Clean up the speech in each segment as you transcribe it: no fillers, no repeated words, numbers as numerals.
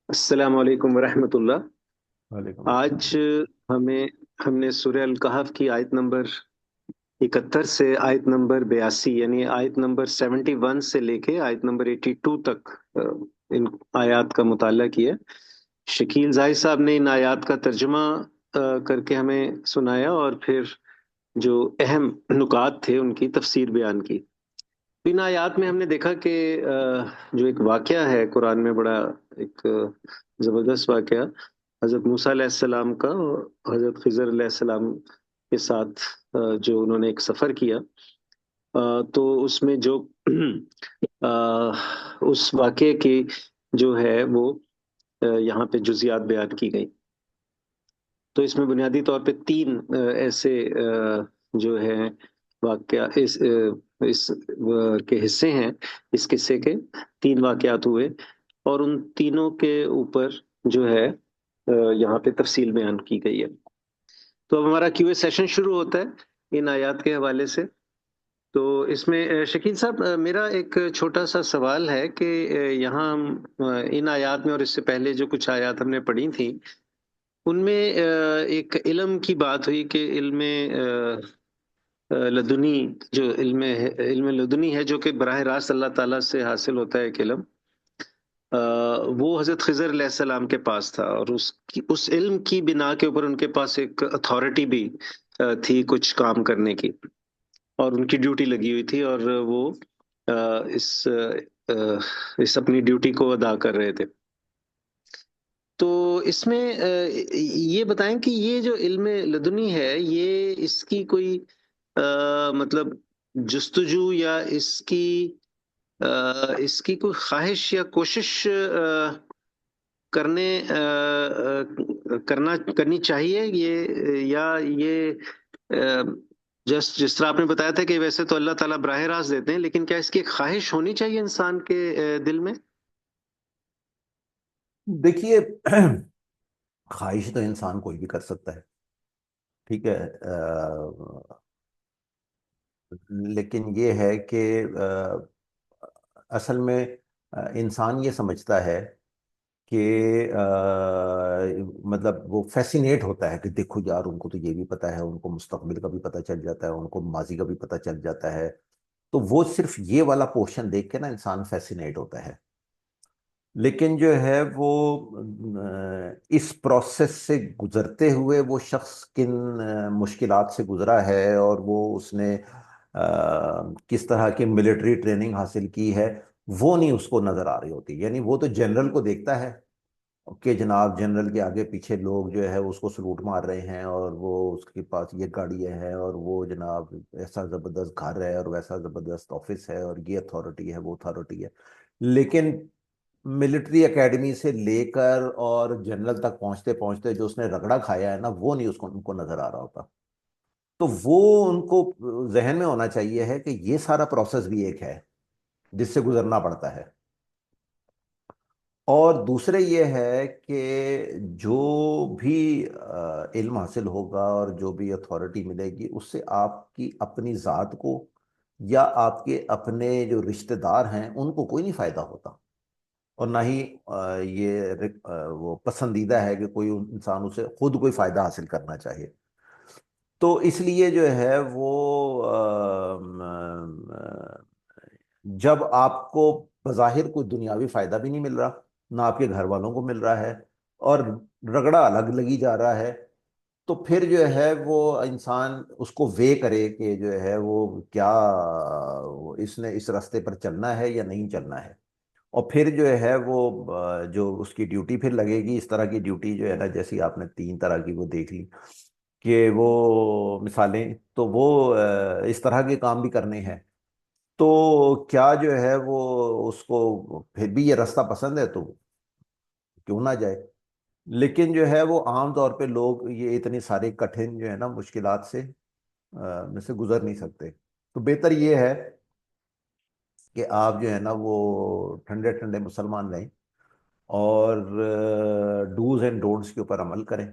السلام علیکم ورحمۃ اللہ۔ وعلیکم آج السلام۔ ہمیں ہم نے سورہ الکہف کی آیت نمبر 71 سے آیت نمبر 82، یعنی آیت نمبر 71 سے لے کے آیت نمبر 82 تک ان آیات کا مطالعہ کیا۔ شکیل زاہد صاحب نے ان آیات کا ترجمہ کر کے ہمیں سنایا، اور پھر جو اہم نکات تھے ان کی تفسیر بیان کی۔ ان آیات میں ہم نے دیکھا کہ جو ایک واقعہ ہے قرآن میں، بڑا ایک زبردست واقعہ، حضرت موسیٰ علیہ السلام کا اور حضرت خضر علیہ السلام کے ساتھ جو انہوں نے ایک سفر کیا۔ تو اس میں جو آ، اس واقعے کی جو ہے وہ یہاں پہ جزیات بیان کی گئی۔ تو اس میں بنیادی طور پہ تین ایسے جو ہے واقعہ اس کے حصے ہیں۔ اس قصے کے تین واقعات ہوئے، اور ان تینوں کے اوپر جو ہے یہاں پہ تفصیل بیان کی گئی ہے۔ تو اب ہمارا کیو اے سیشن شروع ہوتا ہے ان آیات کے حوالے سے۔ تو اس میں شکیل صاحب، میرا ایک چھوٹا سا سوال ہے کہ یہاں ہم ان آیات میں اور اس سے پہلے جو کچھ آیات ہم نے پڑھی تھیں ان میں ایک علم کی بات ہوئی کہ علم لدنی، جو علم لدنی ہے جو کہ براہ راست اللہ تعالیٰ سے حاصل ہوتا ہے ایک علم، وہ حضرت خضر علیہ السلام کے پاس تھا، اور اس علم کی بنا کے اوپر ان کے پاس ایک اتھارٹی بھی تھی کچھ کام کرنے کی، اور ان کی ڈیوٹی لگی ہوئی تھی، اور وہ آ، اس آ، اس اپنی ڈیوٹی کو ادا کر رہے تھے۔ تو اس میں یہ بتائیں کہ یہ جو علم لدنی ہے، یہ اس کی کوئی مطلب جستجو یا اس کی کوئی خواہش یا کوشش کرنے کرنی چاہیے یہ، یا یہ جس طرح آپ نے بتایا تھا کہ ویسے تو اللہ تعالیٰ براہ راست دیتے ہیں، لیکن کیا اس کی ایک خواہش ہونی چاہیے انسان کے دل میں؟ دیکھیے، خواہش تو انسان کوئی بھی کر سکتا ہے، ٹھیک ہے۔ لیکن یہ ہے کہ اصل میں انسان یہ سمجھتا ہے کہ مطلب وہ فیسینیٹ ہوتا ہے کہ دیکھو یار، ان کو تو یہ بھی پتا ہے، ان کو مستقبل کا بھی پتہ چل جاتا ہے، ان کو ماضی کا بھی پتہ چل جاتا ہے۔ تو وہ صرف یہ والا پورشن دیکھ کے نا انسان فیسینیٹ ہوتا ہے۔ لیکن جو ہے وہ اس پروسیس سے گزرتے ہوئے وہ شخص کن مشکلات سے گزرا ہے، اور وہ اس نے کس طرح کی ملٹری ٹریننگ حاصل کی ہے، وہ نہیں اس کو نظر آ رہی ہوتی۔ یعنی وہ تو جنرل کو دیکھتا ہے کہ جناب جنرل کے آگے پیچھے لوگ جو ہے اس کو سلوٹ مار رہے ہیں، اور وہ اس کے پاس یہ گاڑی ہے، اور وہ جناب ایسا زبردست گھر ہے، اور ویسا زبردست آفس ہے، اور یہ اتھارٹی ہے، وہ اتھارٹی ہے۔ لیکن ملٹری اکیڈمی سے لے کر اور جنرل تک پہنچتے پہنچتے جو اس نے رگڑا کھایا ہے نا، وہ نہیں ان کو نظر آ رہا ہوتا۔ تو وہ ان کو ذہن میں ہونا چاہیے ہے کہ یہ سارا پروسیس بھی ایک ہے جس سے گزرنا پڑتا ہے۔ اور دوسرے یہ ہے کہ جو بھی علم حاصل ہوگا اور جو بھی اتھارٹی ملے گی، اس سے آپ کی اپنی ذات کو یا آپ کے اپنے جو رشتہ دار ہیں ان کو کوئی نہیں فائدہ ہوتا، اور نہ ہی وہ پسندیدہ ہے کہ کوئی انسان اسے خود کوئی فائدہ حاصل کرنا چاہیے۔ تو اس لیے جو ہے وہ جب آپ کو بظاہر کوئی دنیاوی فائدہ بھی نہیں مل رہا، نہ آپ کے گھر والوں کو مل رہا ہے، اور رگڑا الگ لگی جا رہا ہے، تو پھر جو ہے وہ انسان اس کو وے کرے کہ جو ہے وہ کیا اس نے اس راستے پر چلنا ہے یا نہیں چلنا ہے۔ اور پھر جو ہے وہ جو اس کی ڈیوٹی پھر لگے گی، اس طرح کی ڈیوٹی جو ہے نا، جیسی آپ نے تین طرح کی وہ دیکھ لی کہ وہ مثالیں، تو وہ اس طرح کے کام بھی کرنے ہیں، تو کیا جو ہے وہ اس کو پھر بھی یہ راستہ پسند ہے تو کیوں نہ جائے۔ لیکن جو ہے وہ عام طور پہ لوگ یہ اتنی ساری کٹھن جو ہے نا مشکلات سے میں سے گزر نہیں سکتے۔ تو بہتر یہ ہے کہ آپ جو ہے نا وہ ٹھنڈے ٹھنڈے مسلمان رہیں، اور ڈوز اینڈ ڈونٹس کے اوپر عمل کریں،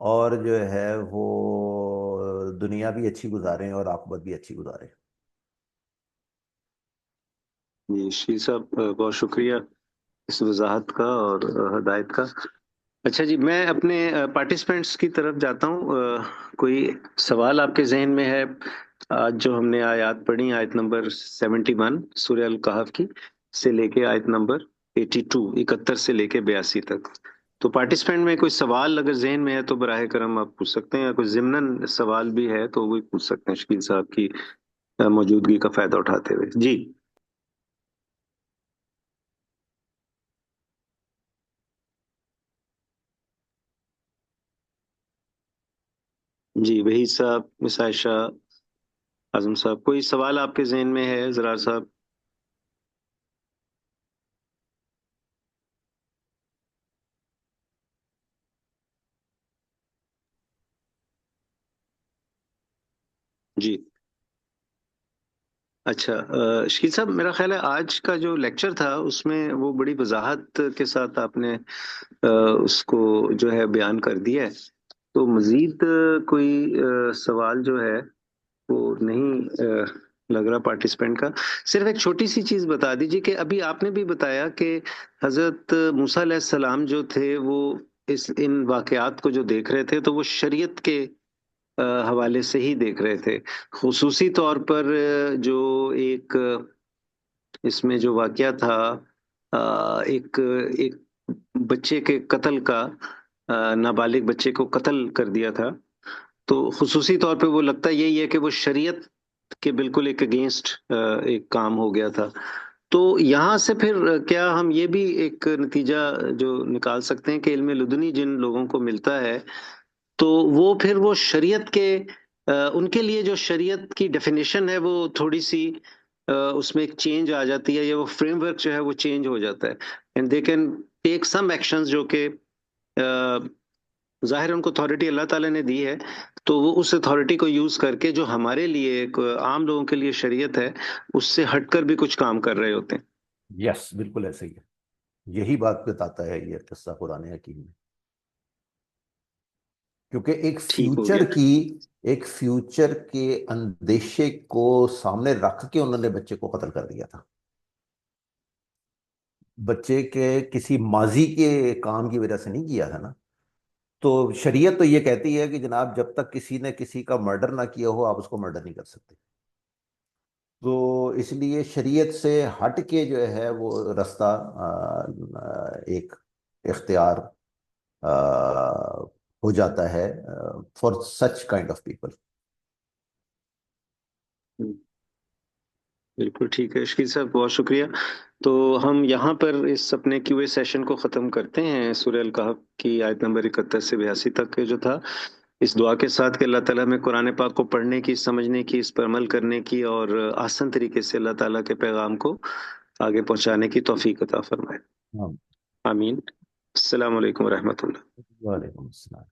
اور جو ہے وہ دنیا بھی اچھی گزاریں اور آخرت بھی اچھی گزاریں۔ جی شکیل صاحب، بہت شکریہ اس وضاحت کا اور ہدایت کا۔ اچھا جی، میں اپنے پارٹیسپینٹس کی طرف جاتا ہوں۔ کوئی سوال آپ کے ذہن میں ہے؟ آج جو ہم نے آیات پڑھی، آیت نمبر 71 سورہ الکہف کی سے لے کے آیت نمبر 71 سے لے کے 82 تک، تو پارٹیسپینٹ میں کوئی سوال اگر ذہن میں ہے تو براہ کرم آپ پوچھ سکتے ہیں، یا کوئی ضمناً سوال بھی ہے تو وہ بھی پوچھ سکتے ہیں شکیل صاحب کی موجودگی کا فائدہ اٹھاتے ہوئے۔ جی جی، وحید صاحب، مس عائشہ، اعظم صاحب، کوئی سوال آپ کے ذہن میں ہے؟ زرار صاحب؟ جی اچھا، شکیل صاحب، میرا خیال ہے آج کا جو لیکچر تھا اس میں وہ بڑی وضاحت کے ساتھ آپ نے اس کو جو ہے بیان کر دیا ہے، تو مزید کوئی سوال جو ہے وہ نہیں لگ رہا پارٹیسپینٹ کا۔ صرف ایک چھوٹی سی چیز بتا دیجیے کہ ابھی آپ نے بھی بتایا کہ حضرت موسیٰ علیہ السلام جو تھے وہ ان واقعات کو جو دیکھ رہے تھے تو وہ شریعت کے حوالے سے ہی دیکھ رہے تھے، خصوصی طور پر جو ایک اس میں جو واقعہ تھا، ایک ایک بچے کے قتل کا، نابالغ بچے کو قتل کر دیا تھا، تو خصوصی طور پہ وہ لگتا یہی ہے کہ وہ شریعت کے بالکل ایک اگینسٹ ایک کام ہو گیا تھا۔ تو یہاں سے پھر کیا ہم یہ بھی ایک نتیجہ جو نکال سکتے ہیں کہ علم لدنی جن لوگوں کو ملتا ہے تو وہ پھر وہ شریعت کے ان کے لیے جو شریعت کی ڈیفینیشن ہے وہ تھوڑی سی اس میں ایک چینج آ جاتی ہے، یا وہ فریم ورک جو ہے وہ چینج ہو جاتا ہے، and they can take some actions جو کہ ظاہر ان کو اتھارٹی اللہ تعالیٰ نے دی ہے، تو وہ اس اتھارٹی کو یوز کر کے جو ہمارے لیے ایک عام لوگوں کے لیے شریعت ہے اس سے ہٹ کر بھی کچھ کام کر رہے ہوتے ہیں۔ یس، بالکل ایسے ہی ہے، یہی بات بتاتا ہے یہ قصہ قرآن حکیم میں، کیونکہ ٹھیک ہو گیا۔ ایک فیوچر کے اندیشے کو سامنے رکھ کے انہوں نے بچے کو قتل کر دیا تھا، بچے کے کسی ماضی کے کام کی وجہ سے نہیں کیا تھا نا۔ تو شریعت تو یہ کہتی ہے کہ جناب جب تک کسی نے کسی کا مرڈر نہ کیا ہو آپ اس کو مرڈر نہیں کر سکتے، تو اس لیے شریعت سے ہٹ کے جو ہے وہ رستہ ایک اختیار ہو جاتا ہے for such kind of people. بالکل ٹھیک ہے شکیل صاحب، بہت شکریہ۔ تو ہم یہاں پر اس اپنے کیو اے سیشن کو ختم کرتے ہیں، سورہ الکہف کی آیت نمبر 71 سے 82 تک کے جو تھا، اس دعا کے ساتھ کہ اللہ تعالیٰ میں قرآن پاک کو پڑھنے کی، سمجھنے کی، اس پر عمل کرنے کی اور آسان طریقے سے اللہ تعالیٰ کے پیغام کو آگے پہنچانے کی توفیق عطا فرمائے۔ ہاں، آمین۔ السلام علیکم ورحمۃ اللہ۔ وعلیکم السلام۔